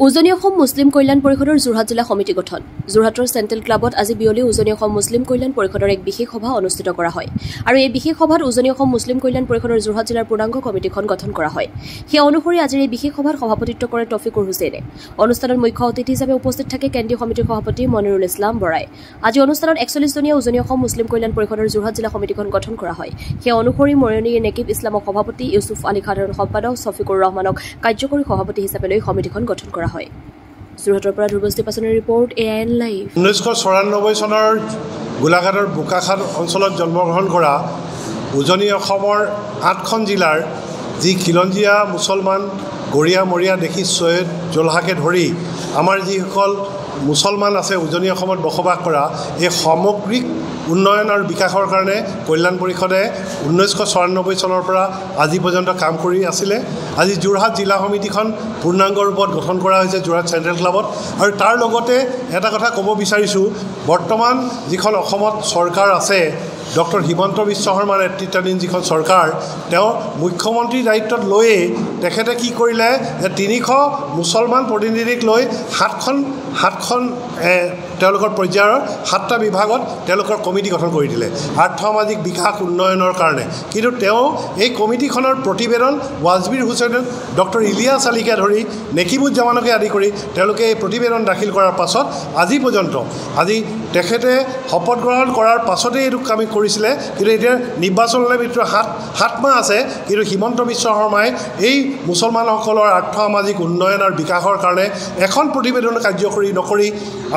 উজনি অসম মুছলিম কল্যাণ পৰিষদৰ যোৰহাট জিলা সমিতি গঠন যোৰহাটৰ চেণ্ট্ৰেল ক্লাবত আজি বিয়লি উজনি অসম মুছলিম কল্যাণ পৰিষদৰ এক বিশেষ সভা অনুষ্ঠিত কৰা হয় আৰু এই বিশেষ সভাত উজনি অসম মুছলিম কল্যাণ পৰিষদৰ যোৰহাট জিলাৰ পূৰ্ণাংগ কমিটিখন গঠন কৰা হয় সেই অনুসৰি আজিৰ এই বিশেষ সভাত সভাপতিত্ব কৰে তৌফিকুৰ হুছেইনে অনুষ্ঠানত মুখ্য অতিথি হিচাপে উপস্থিত থাকে কেন্দ্ৰীয় সমিতিৰ সভাপতি মনিৰুল ইছলাম বৰাই আজি অনুষ্ঠানত 41 জনীয়া উজনি অসম মুছলিম কল্যাণ পৰিষদৰ যোৰহাট জিলা সমিতিখন গঠন কৰা হয় সেই অনুসৰি মৰণীৰ নেকিব ইছলামক সভাপতি ইউসুফ আলী সাধাৰণ সম্পাদক শফিকুৰ ৰহমানক কাৰ্যকৰী সভাপতি হিচাপে লৈ সমিতিখন গঠন কৰা হয় যোৰহাটৰ পৰা ধ্ৰুৱস্তি পাছনৰ ৰিপৰ্ট এএন লাইভ 1994 চনৰ গোলাঘাটৰ বোকাখাট অঞ্চলত জন্মগ্ৰহণ কৰা উজনি অসমৰ 8খন জিলাৰ যি খিলঞ্জীয়া মুছলমান গৰিয়া মৰিয়া দেখি সৈয়দ জোলহাকে ধৰি আমাৰ যিসকল মুছলমান আছে উজনি অসমত বসবাস কৰা এই সামগ্ৰিক উন্নয়ন আৰু বিকাশৰ কাৰণে কল্যাণ পৰিষদে 1994 চনৰ পৰা আজি পৰ্যন্ত কাম কৰি আছিলে আজি যোৰহাট জিলা সমিতিখন পূৰ্ণাংগ ৰূপত গঠন কৰা হৈছে যোৰহাট চেণ্ট্ৰেল ক্লাবত আৰু তাৰ লগতে এটা কথা ক'ব বিচাৰিছোঁ বৰ্তমান যিখন অসমত চৰকাৰ আছে ডক্টৰ হিমন্ত বিশ্ব শৰ্মাৰ নেতৃত্বাধীন যিখন চৰকাৰ তেওঁ মুখ্যমন্ত্ৰীৰ দায়িত্বত লৈয়ে তেখেতে কি কৰিলে যে 300 মুছলমান প্ৰতিনিধিক লৈ 7খন তেওঁলোকৰ পৰ্যায়ৰ 7টা বিভাগত তেওঁলোকৰ কমিটি গঠন কৰি দিলে আৰ্থসামাজিক বিকাশ উন্নয়নৰ কাৰণে কিন্তু তেওঁ এই কমিটিখনৰ প্ৰতিবেদন ৱাজবিৰ হুছেইন ডক্টৰ ইলিয়াছ আলীকে ধৰি নেকিবুজ্জামানকে আদি কৰি তেওঁলোকে এই প্ৰতিবেদন দাখিল কৰাৰ পাছত আজি পৰ্যন্ত আজি তেখেতে শপত গ্ৰহণ কৰাৰ পাছতেই এইটো কাম কৰিছিলে কিন্তু এতিয়া নিৰ্বাচনলৈ ভিতৰত 7 মাহ আছে কিন্তু হিমন্ত বিশ্ব শৰ্মাই এই মুছলমানসকলৰ আৰ্থসামাজিক উন্নয়ন আৰু বিকাশৰ কাৰণে এখন প্ৰতিবেদন কাৰ্যকৰী নকৰি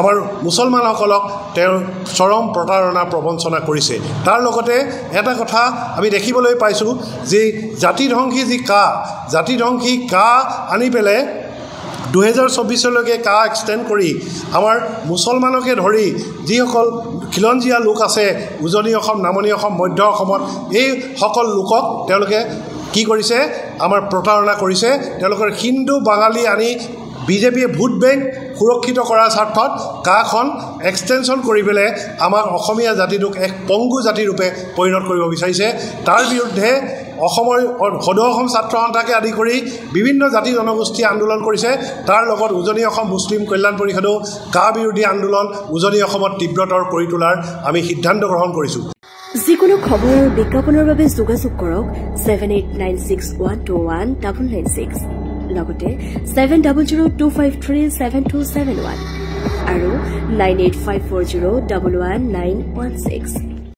আমাৰ মুছলমানসকলক তেওঁৰ চৰম প্ৰতাৰণা প্ৰবঞ্চনা কৰিছে তাৰ লগতে এটা কথা আমি দেখিবলৈ পাইছোঁ যে জাতিধ্বংসী কা আনি পেলাই 2024 লৈকে কা এক্সটেণ্ড কৰি আমাৰ মুছলমানকে ধৰি যিসকল খিলঞ্জীয়া লোক আছে উজনি অসম নামনি অসম মধ্য অসমত এই সকল লোকক তেওঁলোকে কি কৰিছে আমাৰ প্ৰতাৰণা কৰিছে তেওঁলোকৰ হিন্দু বাঙালী আনি বিজেপিয়ে ভোট বেংক সুৰক্ষিত কৰাৰ স্বাৰ্থত কাখন এক্সটেনশ্যন কৰি পেলাই আমাক অসমীয়া জাতিটোক এক পংগু জাতিৰূপে পৰিণত কৰিব বিচাৰিছে তাৰ বিৰুদ্ধে অসমৰ সদৌ অসম ছাত্ৰ সন্থাকে আদি কৰি বিভিন্ন জাতি জনগোষ্ঠী আন্দোলন কৰিছে তাৰ লগত উজনি অসম মুছলিম কল্যাণ পৰিষদেও কা বিৰোধী আন্দোলন উজনি অসমত তীব্ৰতৰ কৰি তোলাৰ আমি সিদ্ধান্ত গ্ৰহণ কৰিছোঁ যিকোনো খবৰ আৰু বিজ্ঞাপনৰ বাবে যোগাযোগ কৰক 7896121996 লগতে 7002537271 আৰু 9854011916